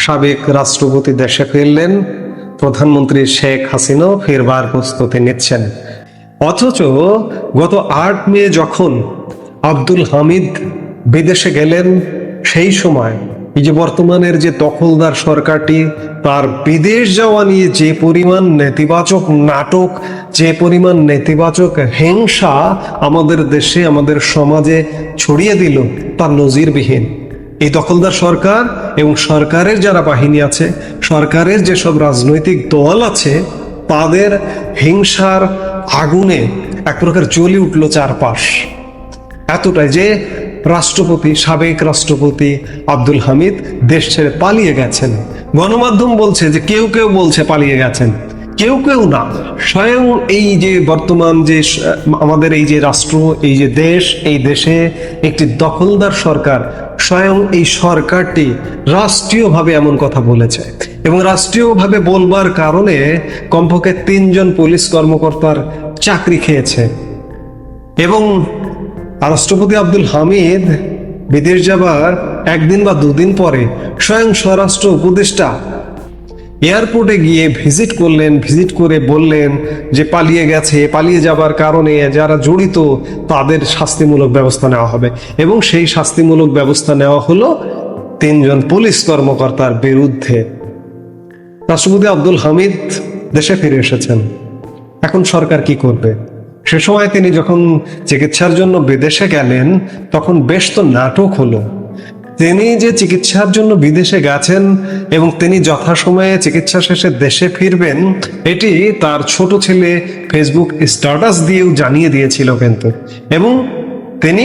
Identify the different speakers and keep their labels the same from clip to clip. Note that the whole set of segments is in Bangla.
Speaker 1: সাবেক রাষ্ট্রপতি দেশে ফিরলেন, প্রধানমন্ত্রী শেখ হাসিনাও ফেরবার প্রস্তুতি নিচ্ছেন। অথচ গত 8 মে যখন আব্দুল হামিদ বিদেশে গেলেন, সেই সময় এই যে বর্তমানের যে দখলদার সরকারটি, তার বিদেশ যাওয়া নিয়ে যে পরিমাণ নেতিবাচক নাটক, যে পরিমাণ নেতিবাচক হিংসা আমাদের দেশে, আমাদের সমাজে ছড়িয়ে দিল, তার নজিরবিহীন। এই দখলদার সরকার এবং সরকারের যারা বাহিনী আছে, সরকারের যেসব রাজনৈতিক দল আছে, তাদের হিংসার আগুনে এক প্রকার জ্বলে উঠল চারপাশ। এতটাই যে রাষ্ট্রপতি, সাবেক রাষ্ট্রপতি আব্দুল হামিদ দেশ ছেড়ে পালিয়ে গেছেন। গণমাধ্যম বলছে যে কেউ কেউ বলছে পালিয়ে গেছেন, কেউ কেউ না, স্বয়ং এই যে বর্তমান যে আমাদের এই যে রাষ্ট্র, এই যে দেশ, এই দেশে একটি দখলদার সরকার, স্বয়ং এই সরকারটি রাষ্ট্রীয়ভাবে এমন কথা বলেছে। এবং রাষ্ট্রীয়ভাবে বলবার কারণে কমপক্ষে 3 জন পুলিশ কর্মকর্তার চাকরি খেয়েছে। এবং রাষ্ট্রপতি আব্দুল হামিদ বিদেশ যাবার 1 দিন বা 2 দিন পরে স্বয়ং স্বরাষ্ট্র উপদেষ্টা এয়ারপোর্টে গিয়ে ভিজিট করলেন। ভিজিট করে বললেন যে পালিয়ে গেছে, পালিয়ে যাবার কারণে যারা জড়িত তাদের শাস্তিমূলক ব্যবস্থা নেওয়া হবে। এবং সেই শাস্তিমূলক ব্যবস্থা নেওয়া হলো 3 জন পুলিশ কর্মকর্তার বিরুদ্ধে। রাষ্ট্রপতি আব্দুল হামিদ দেশে ফিরে এসেছেন। এখন সরকার কি করবে? সে সময় তিনি যখন চিকিৎসার জন্য বিদেশে গেলেন, তখন বেশ তো নাটক হলো। তিনি যে চিকিৎসার জন্য বিদেশে গেছেন এবং তিনি যথাসময়ে চিকিৎসা শেষে দেশে ফিরবেন, এটি তার ছোট ছেলে ফেসবুক স্ট্যাটাস দিয়েও জানিয়ে দিয়েছিল কিন্তু। এবং তিনি,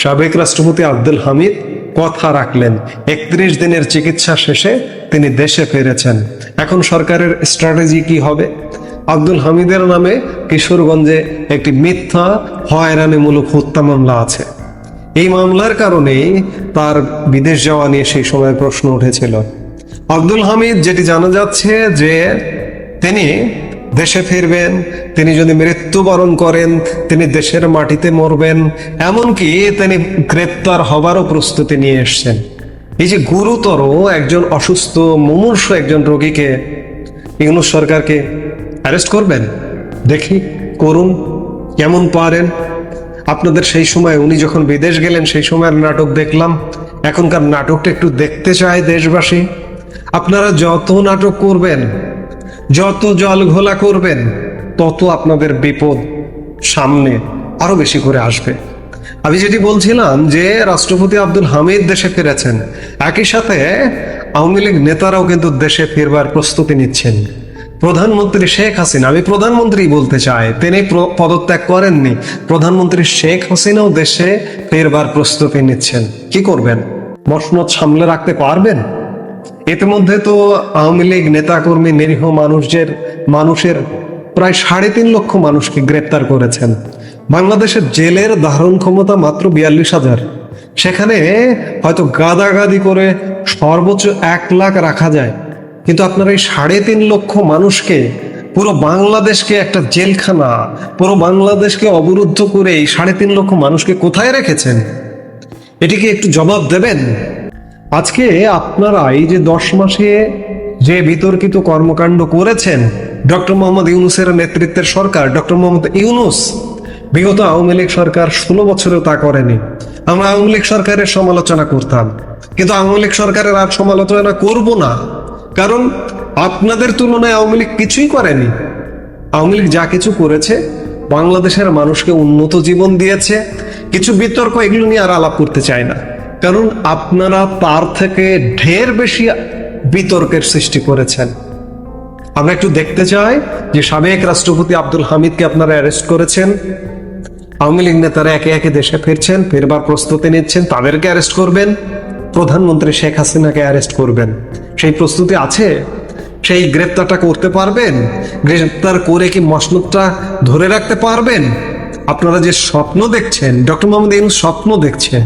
Speaker 1: সাবেক রাষ্ট্রপতি আব্দুল হামিদ, কথা রাখলেন। 31 দিনের চিকিৎসা শেষে তিনি দেশে ফিরেছেন। এখন সরকারের স্ট্র্যাটেজি কি হবে? আব্দুল হামিদের নামে কিশোরগঞ্জে একটি মিথ্যা হয়রানিমূলক হত্যা মামলা আছে। এই মামলার কারণেই তার বিদেশ যাওয়া নিয়ে সেই সময় প্রশ্ন উঠেছিল। আব্দুল হামিদ, যেটি জানা যাচ্ছে যে তিনি দেশে ফিরবেন, তিনি যদি মৃত্যুবরণ করেন তিনি দেশের মাটিতে মরবেন, এমনকি তিনি গ্রেপ্তার হবারও প্রস্তুতি নিয়ে এসছেন। এই যে গুরুতর একজন অসুস্থ মুমূর্ষু একজন রোগীকে ইউনূস সরকারকে অ্যারেস্ট করবেন? দেখি, করুন, কেমন পারেন। আপনাদের সেই সময় উনি যখন বিদেশ গেলেন সেই সময়ের নাটক দেখলাম, এখনকার নাটকটা একটু দেখতে চায় দেশবাসী। আপনারা যত নাটক করবেন, যত জল ঘোলা করবেন, তত আপনাদের বিপদ সামনে আরো বেশি করে আসবে। আমি যেটি বলছিলাম যে রাষ্ট্রপতি আব্দুল হামিদ দেশে ফিরেছেন, একই সাথে আওয়ামী লীগ নেতারাও কিন্তু দেশে ফিরবার প্রস্তুতি নিচ্ছেন। প্রধানমন্ত্রী শেখ হাসিনা, আমি প্রধানমন্ত্রী বলতে চাই, তিনি পদত্যাগ করেননি। প্রধানমন্ত্রী শেখ হাসিনাও দেশে ফেরবার প্রস্তুতি নিচ্ছেন। কি করবেন? মসনদ সামলে রাখতে পারবেন? ইতিমধ্যে তো আওয়ামী লীগ নেতাকর্মী, নিরীহ মানুষের প্রায় 3.5 লক্ষ মানুষকে গ্রেপ্তার করেছেন। বাংলাদেশের জেলের ধারণ ক্ষমতা মাত্র 42,000। সেখানে হয়তো গাদাগাদি করে সর্বোচ্চ 1 লাখ রাখা যায়, কিন্তু আপনারা এই 3.5 লক্ষ মানুষকে, পুরো বাংলাদেশকে একটা জেলখানা, পুরো বাংলাদেশকে অবরুদ্ধ করে এই 3.5 লক্ষ মানুষকে কোথায় রেখেছেন? এটিকে একটু জবাব দেবেন। আজকে আপনারা এই যে 10 মাসে যে বিতর্কিত কর্মকাণ্ড করেছেন, ডক্টর মোহাম্মদ ইউনূসের নেতৃত্বের সরকার, ডক্টর মোহাম্মদ ইউনূস, বিগত আওয়ামী লীগ সরকার 16 বছরেও তা করেনি। আমরা আওয়ামী লীগ সরকারের সমালোচনা করতাম, কিন্তু আওয়ামী লীগ সরকারের আর সমালোচনা করব না, কারণ আপনাদের তুলনায় আওয়ামী লীগ কিছুই করেনি। আওয়ামী লীগ যা কিছু করেছে, বাংলাদেশের মানুষকে উন্নত জীবন দিয়েছে। কিছু বিতর্ক, এগুলো নিয়ে আর আলাপ করতে চাই না, কারণ আপনারা তার থেকে ঢের বেশি বিতর্কের সৃষ্টি করেছেন। আমরা একটু দেখতে চাই যে সাবেক রাষ্ট্রপতি আব্দুল হামিদকে আপনারা অ্যারেস্ট করেছেন, আওয়ামী লীগ নেতারা একে একে দেশে ফিরছেন, ফেরবার প্রস্তুতি নিচ্ছেন, তাদেরকে অ্যারেস্ট করবেন। প্রধানমন্ত্রী শেখ হাসিনাকে অ্যারেস্ট করবেন, সেই প্রস্তুতি আছে? সেই গ্রেপ্তারটা করতে পারবেন? গ্রেপ্তার করে কি মসনদটা ধরে রাখতে পারবেন? আপনারা যে স্বপ্ন দেখছেন, ডক্টর মোহাম্মদ ইউনূস স্বপ্ন দেখছে,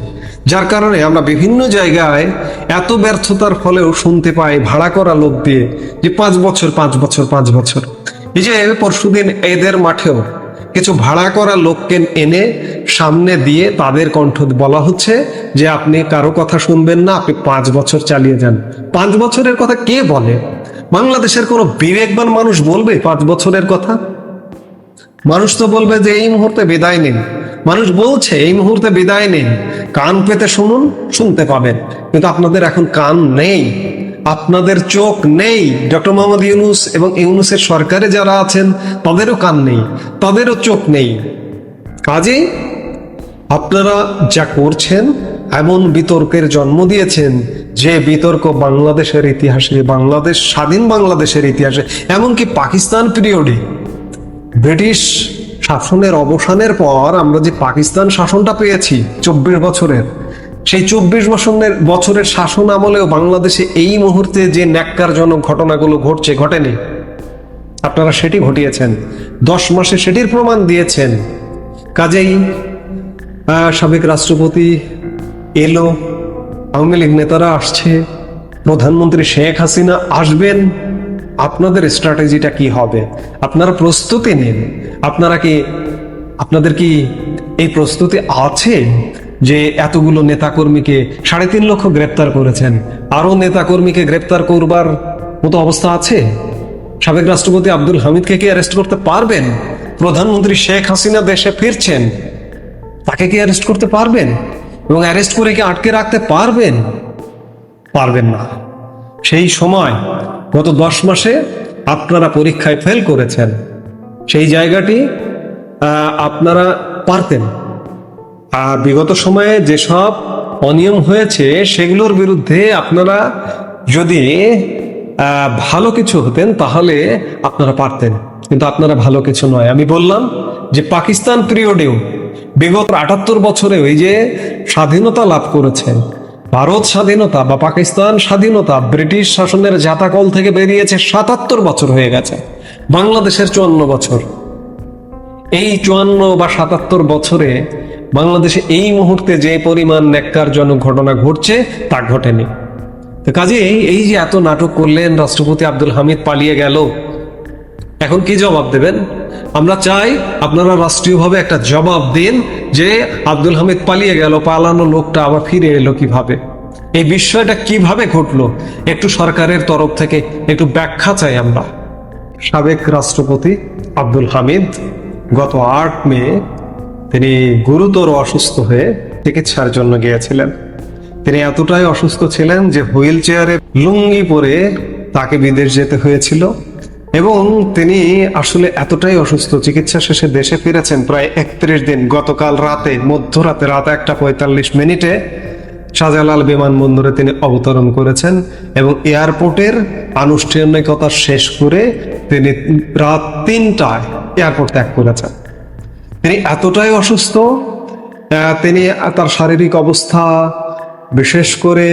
Speaker 1: যার কারণে আমরা বিভিন্ন জায়গায় এত ব্যর্থতার ফলেও শুনতে পাই ভাড়া করা লোক দিয়ে যে 5 বছর 5 বছর 5 বছর। এই যে পরশুদিন এদের মাঠেও কিছু ভাড়া করা লোককে এনে সামনে দিয়ে তাদের কণ্ঠ বলা হচ্ছে যে আপনি কারো কথা শুনবেন না, আপনি 5 বছর চালিয়ে যান। 5 বছরের কথা কে বলে? বাংলাদেশের কোনো বিবেকবান মানুষ বলবে 5 বছরের কথা? মানুষ তো বলবে যে এই মুহূর্তে বিদায় নিন। মানুষ বলছে এই মুহূর্তে বিদায় নিন, কান পেতে শুনুন, শুনতে পাবেন। কিন্তু আপনাদের এখন কান নেই, আপনাদের চোখ নেই। ডক্টর মোহাম্মদ ইউনূস এবং ইউনূসের সরকারে যারা আছেন তাদেরও কান নেই, তাদেরও চোখ নেই। কাজেই আপনারা যা করছেন, এমন বিতর্কের জন্ম দিয়েছেন যে বিতর্ক বাংলাদেশের ইতিহাসে, বাংলাদেশ স্বাধীন বাংলাদেশের ইতিহাসে, এমনকি পাকিস্তান পিরিয়ডে ব্রিটিশ শাসনের অবসানের পর আমরা যে পাকিস্তান শাসনটা পেয়েছি 24 বছরের, সেই 24 বছরের শাসন আমলেও বাংলাদেশে এই মুহূর্তে যে ন্যাক্কারজনক ঘটনাগুলো ঘটছে, ঘটেনি। আপনারা সেটি ঘটিয়েছেন, 10 মাসে সেটির প্রমাণ দিয়েছেন। কাজেই সাবেক রাষ্ট্রপতি এলো, আওয়ামী লীগ নেতারা আসছে, প্রধানমন্ত্রী শেখ হাসিনা আসবেন, আপনাদের স্ট্র্যাটেজিটা কি হবে? আপনারা প্রস্তুতি নিন। আপনাদের কি এই প্রস্তুতি আছে যে এতগুলো নেতাকর্মীকে 3.5 লক্ষ গ্রেপ্তার করেছেন, আরো নেতাকর্মীকে গ্রেপ্তার করবার মতো অবস্থা আছে? সাবেক রাষ্ট্রপতি আব্দুল হামিদকে কি অ্যারেস্ট করতে পারবেন? প্রধানমন্ত্রী শেখ হাসিনা দেশে ফিরছেন, তাকে কি অ্যারেস্ট করতে পারবেন? এবং অ্যারেস্ট করে কি আটকে রাখতে পারবেন? পারবেন না। সেই সময় গত 10 মাসে আপনারা পরীক্ষায় ফেল করেছেন, সেই জায়গাটি আপনারা পারতেন। আর বিগত সময়ে যেসব অনিয়ম হয়েছে সেগুলোর বিরুদ্ধে আপনারা যদি ভালো কিছু হতেন তাহলে আপনারা পারতেন, কিন্তু আপনারা ভালো কিছু নয়। আমি বললাম যে পাকিস্তান পিরিয়ডেও বিগত 78 বছরে ওই যে স্বাধীনতা লাভ করেছেন, ভারত স্বাধীনতা বা পাকিস্তান স্বাধীনতা ব্রিটিশ শাসনের জাতাকল থেকে বেরিয়েছে 77 বছর হয়ে গেছে, বাংলাদেশের 54 বছর। এই 54 বা 77 বছরে বাংলাদেশে এই মুহূর্তে যে পরিমাণ ন্যাক্কারজনক ঘটনা ঘটছে তা ঘটেনি। তো কাজে এই যে এত নাটক করলেন, রাষ্ট্রপতি আব্দুল হামিদ পালিয়ে গেল, এখন কি জবাব দেবেন? আমরা চাই আপনারা রাষ্ট্রীয়ভাবে একটা জবাব দিন যে আব্দুল হামিদ পালিয়ে গেল, পালানো লোকটা আবার ফিরে এলো কিভাবে, এই বিষয়টা কিভাবে ঘটলো, একটু সরকারের তরফ থেকে একটু ব্যাখ্যা চাই আমরা। সাবেক রাষ্ট্রপতি আব্দুল হামিদ গত 8 মে তিনি গুরুতর অসুস্থ হয়ে চিকিৎসার জন্য গিয়েছিলেন। তিনি এতটাই অসুস্থ ছিলেন যে হুইল চেয়ারে লুঙ্গি পরে তাকে বিদেশ যেতে হয়েছিল, এবং তিনি আসলে এতটাই অসুস্থ, চিকিৎসা শেষে দেশে ফিরেছেন প্রায় 31 দিন। গতকাল রাতে, মধ্যরাতে, রাত 1:45 শাহজালাল বিমানবন্দরে তিনি অবতরণ করেছেন এবং এয়ারপোর্টের আনুষ্ঠানিকতা শেষ করে তিনি রাত 3টায় এয়ারপোর্ট ত্যাগ করেছেন। তিনি এতটাই অসুস্থ, তিনি তার শারীরিক অবস্থা, বিশেষ করে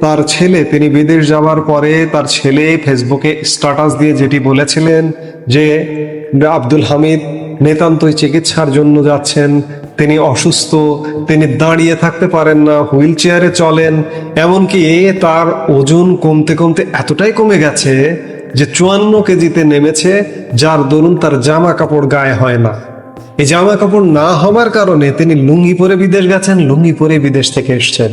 Speaker 1: তার ছেলে, তিনি বিদেশ যাওয়ার পরে তার ছেলে ফেসবুকে স্ট্যাটাস দিয়ে যেটি বলেছিলেন যে আব্দুল হামিদ নিতান্তই চিকিৎসার জন্য যাচ্ছেন, তিনি অসুস্থ, তিনি দাঁড়িয়ে থাকতে পারেন না, হুইল চেয়ারে চলেন, এমনকি তার ওজন কমতে কমতে এতটাই কমে গেছে যে 54 কেজিতে নেমেছে, যার দরুন তার জামা কাপড় গায়ে হয় না। এই জামা কাপড় না হওয়ার কারণে তিনি লুঙ্গি পরে বিদেশ গেছেন, লুঙ্গি পরে বিদেশ থেকে এসছেন।